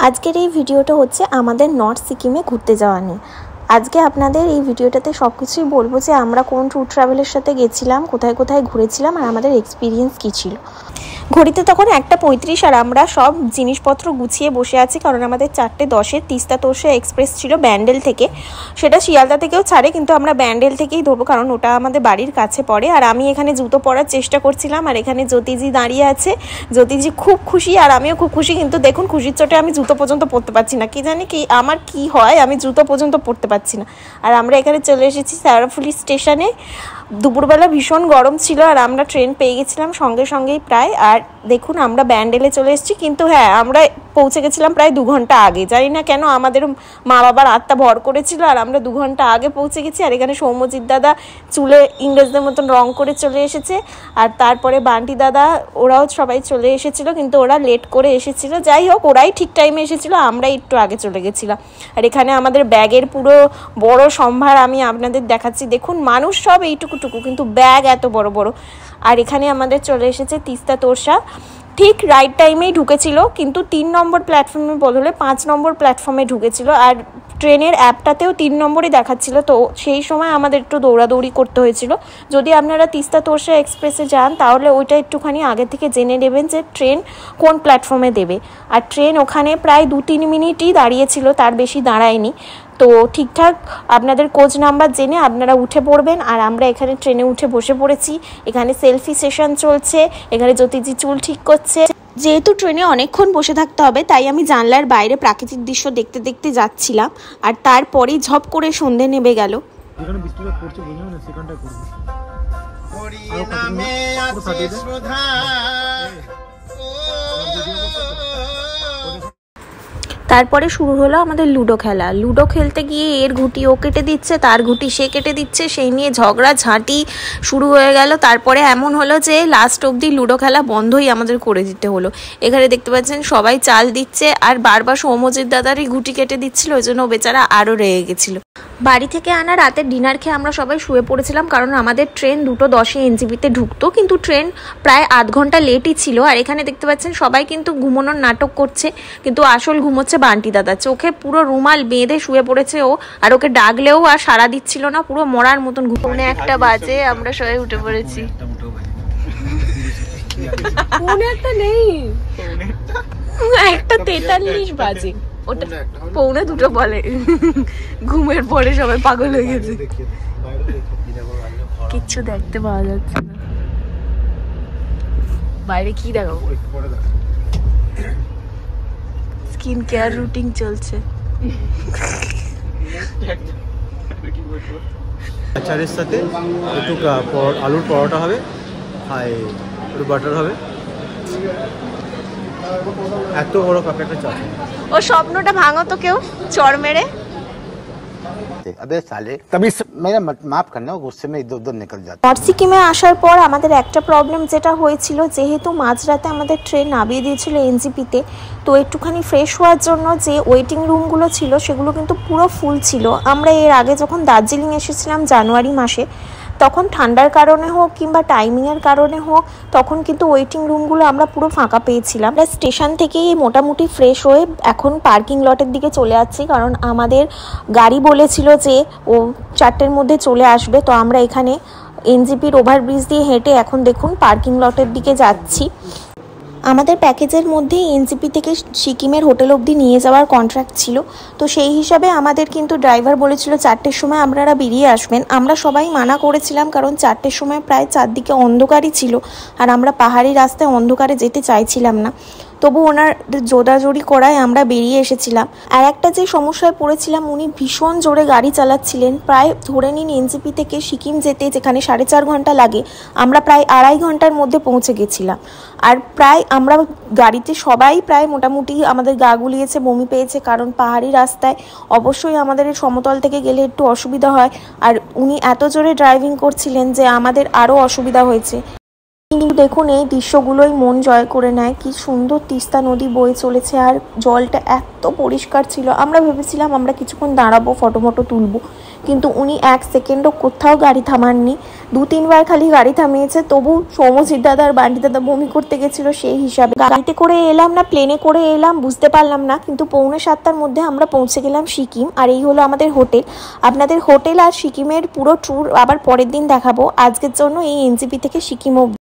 আজকের এই ভিডিওটা হচ্ছে আমাদের নর্থ সিকিমে ঘুরতে যাওয়া নিয়ে। আজকে আপনাদের এই ভিডিওটাতে সব কিছুই বলবো যে আমরা কোন ট্যুর ট্রাভেলের সাথে গেছিলাম, কোথায় কোথায় ঘুরেছিলাম আর আমাদের এক্সপিরিয়েন্স কী ছিল। ঘড়িতে তখন 1:35 আর আমরা সব জিনিসপত্র গুছিয়ে বসে আছি, কারণ আমাদের 4:10 তিস্তা তোরসা এক্সপ্রেস ছিল ব্যান্ডেল থেকে। সেটা শিয়ালদা থেকেও ছাড়ে, কিন্তু আমরা ব্যান্ডেল থেকেই ধরবো কারণ ওটা আমাদের বাড়ির কাছে পড়ে। আর আমি এখানে জুতো পরার চেষ্টা করছিলাম, আর এখানে জ্যোতিজি দাঁড়িয়ে আছে। জ্যোতিজি খুব খুশি আর আমিও খুব খুশি, কিন্তু দেখুন খুশির চোটে আমি জুতো পর্যন্ত পরতে পারছি না। কি জানি কি আমার কি হয়, আমি জুতো পর্যন্ত পরতে পারছি না। আর আমরা এখানে চলে এসেছি শেওড়াফুলি স্টেশনে। দুপুরবেলা ভীষণ গরম ছিল আর আমরা ট্রেন পেয়ে গেছিলাম সঙ্গে সঙ্গেই প্রায়। আর দেখুন আমরা ব্যান্ডেলে চলে এসেছি, কিন্তু হ্যাঁ আমরা পৌঁছে গেছিলাম প্রায় 2 ঘন্টা আগে। জানি না কেন আমাদের মা বাবার আত্মা ভর করেছিল আর আমরা 2 ঘন্টা আগে পৌঁছে গেছি। আর এখানে সৌম্যজিৎ দাদা চুলে ইংরেজদের মতন রং করে চলে এসেছে, আর তারপরে বান্টি দাদা ওরাও সবাই চলে এসেছিলো, কিন্তু ওরা লেট করে এসেছিলো। যাই হোক, ওরাই ঠিক টাইমে এসেছিলো, আমরা একটু আগে চলে গেছিলাম। আর এখানে আমাদের ব্যাগের পুরো বড় সম্ভার আমি আপনাদের দেখাচ্ছি। দেখুন মানুষ সব এইটুকুটুকু, কিন্তু ব্যাগ এত বড় বড়। আর এখানে আমাদের চলে এসেছে তিস্তা তোরসা। ঠিক রাইট টাইমেই ঢুকেছিল, কিন্তু 3 নম্বর প্ল্যাটফর্মে বদলে 5 নম্বর প্ল্যাটফর্মে ঢুকেছিল। আর ট্রেনের অ্যাপটাতেও 3 নম্বরই দেখাচ্ছিল, তো সেই সময় আমাদের একটু দৌড়াদৌড়ি করতে হয়েছিল। যদি আপনারা তিস্তা তোরসা এক্সপ্রেসে যান তাহলে ওইটা একটুখানি আগে থেকে জেনে নেবেন যে ট্রেন কোন প্ল্যাটফর্মে দেবে। আর ট্রেন ওখানে প্রায় 2-3 মিনিটই দাঁড়িয়েছিল, তার বেশি দাঁড়ায়নি। তো ঠিকঠাক আপনাদের কোচ নাম্বার জেনে আপনারা উঠে পড়বেন। আর আমরা এখানে ট্রেনে উঠে বসে পড়েছি। এখানে সেলফি সেশন চলছে, এখানে জ্যোতিজি চুল ঠিক করছে। যেহেতু ট্রেনে অনেকক্ষণ বসে থাকতে হবে, তাই আমি জানলার বাইরে প্রাকৃতিক দৃশ্য দেখতে দেখতে যাচ্ছিলাম। আর তারপরেই ঝপ করে সন্ধে নেমে গেল। তারপরে শুরু হলো আমাদের লুডো খেলা। লুডো খেলতে গিয়ে এর ঘুঁটি ও কেটে দিচ্ছে, তার ঘুঁটি সে কেটে দিচ্ছে, সেই নিয়ে ঝগড়া ঝাঁটি শুরু হয়ে গেল। তারপরে এমন হলো যে লাস্ট অবধি লুডো খেলা বন্ধই আমাদের করে দিতে হলো। এখানে দেখতে পাচ্ছেন সবাই চাল দিচ্ছে, আর বারবার সৌম্যজিৎ দাদারই ঘুঁটি কেটে দিচ্ছিল, ওই জন্য বেচারা আরও রেগে গেছিলো। বাড়ি থেকে আনা রাতের ডিনার খেয়ে আমরা সবাই শুয়ে পড়েছিলাম, কারণ আমাদের ট্রেন 2:10 এনজেপিতে ঢুকতো, কিন্তু ট্রেন প্রায় আধ ঘন্টা লেটই ছিল। আর এখানে দেখতে পাচ্ছেন সবাই কিন্তু ঘুমানোর নাটক করছে, কিন্তু আসল ঘুমোচ্ছে বান্টি দাদা। চোখে পুরো রুমাল বেঁধে শুয়ে পড়েছে ও, আর ওকে ডাকলেও আর সাড়া দিচ্ছিল না, পুরো মরার মতন ঘুমোনে। 1টা বাজে আমরা সবাই উঠে পড়েছি। একটা নেই, 1:43 বাজে, ওটা 1:45 বলে। ঘুমের পরে সবাই পাগল হয়ে গেছে, কিচ্ছু দেখতে পাওয়া যাচ্ছে না। বাইরে কি দেখাবো, স্কিন কেয়ার রুটিন চলছে। আচারের সাথে একটু আলুর পরোটা হবে, একটু বাটার হবে, এত বড় কাপে একটা চা। ও স্বপ্নটা ভাঙো তো কেউ চড় মেরে। নর্থ সিকিমে আসার পর আমাদের একটা প্রবলেম যেটা হয়েছিল, যেহেতু মাঝরাতে আমাদের ট্রেন নামিয়ে দিয়েছিল এনজেপিতে, তো একটুখানি ফ্রেশ হওয়ার জন্য যে ওয়েটিং রুমগুলো ছিল সেগুলো কিন্তু পুরো ফুল ছিল। আমরা এর আগে যখন দার্জিলিং এসেছিলাম জানুয়ারি মাসে, তখন ঠান্ডার কারণে হোক কিংবা টাইমিংয়ের কারণে হোক, তখন কিন্তু ওয়েটিং রুমগুলো আমরা পুরো ফাঁকা পেয়েছিলাম। আমরা স্টেশন থেকেই মোটামুটি ফ্রেশ হয়ে এখন পার্কিং লটের দিকে চলে যাচ্ছি, কারণ আমাদের গাড়ি বলেছিল যে ও 4টের মধ্যে চলে আসবে। তো আমরা এখানে এনজেপির ওভারব্রিজ দিয়ে হেঁটে এখন দেখুন পার্কিং লটের দিকে যাচ্ছি। আমাদের প্যাকেজের মধ্যে এনজেপি থেকে সিকিমের হোটেল অবধি নিয়ে যাওয়ার কন্ট্রাক্ট ছিল, তো সেই হিসাবে আমাদের কিন্তু ড্রাইভার বলেছিল 4টের সময় আপনারা বেরিয়ে আসবেন। আমরা সবাই মানা করেছিলাম, কারণ 4টের সময় প্রায় চারদিকে অন্ধকারই ছিল, আর আমরা পাহাড়ি রাস্তায় অন্ধকারে যেতে চাইছিলাম না। তবু ওনার জোরাজোরি করায় আমরা বেরিয়ে এসেছিলাম। আর একটা যে সমস্যায় পড়েছিলাম, উনি ভীষণ জোরে গাড়ি চালাচ্ছিলেন। প্রায় ধরে নিন এনজেপি থেকে সিকিম যেতে যেখানে 4.5 ঘন্টা লাগে, আমরা প্রায় 2.5 ঘন্টার মধ্যে পৌঁছে গেছিলাম। আর প্রায় আমরা গাড়িতে সবাই প্রায় মোটামুটি আমাদের গা গুলিয়েছে, বমি পেয়েছে, কারণ পাহাড়ি রাস্তায় অবশ্যই আমাদের সমতল থেকে গেলে একটু অসুবিধা হয়। আর উনি এত জোরে ড্রাইভিং করছিলেন যে আমাদের আরও অসুবিধা হয়েছে। কিন্তু দেখুন এই দৃশ্যগুলোই মন জয় করে নেয়। কি সুন্দর তিস্তা নদী বয়ে চলেছে আর জলটা এত পরিষ্কার ছিল। আমরা ভেবেছিলাম আমরা কিছুক্ষণ দাঁড়াবো, ফটো তুলবো, কিন্তু উনি 1 সেকেন্ডও কোথাও গাড়ি থামাননি। 2-3 বার খালি গাড়ি থামিয়েছে, তবু সৌম্যজিৎ দাদা আর বান্টি দাদা বমি করতে গেছিলো সেই হিসাবে। গাড়িতে করে এলাম না প্লেনে করে এলাম বুঝতে পারলাম না, কিন্তু 6:45টার মধ্যে আমরা পৌঁছে গেলাম সিকিম। আর এই হলো আমাদের হোটেল। আপনাদের হোটেল আর সিকিমের পুরো ট্যুর আবার পরের দিন দেখাবো। আজকের জন্য এই এনজেপি থেকে সিকিম অবধি।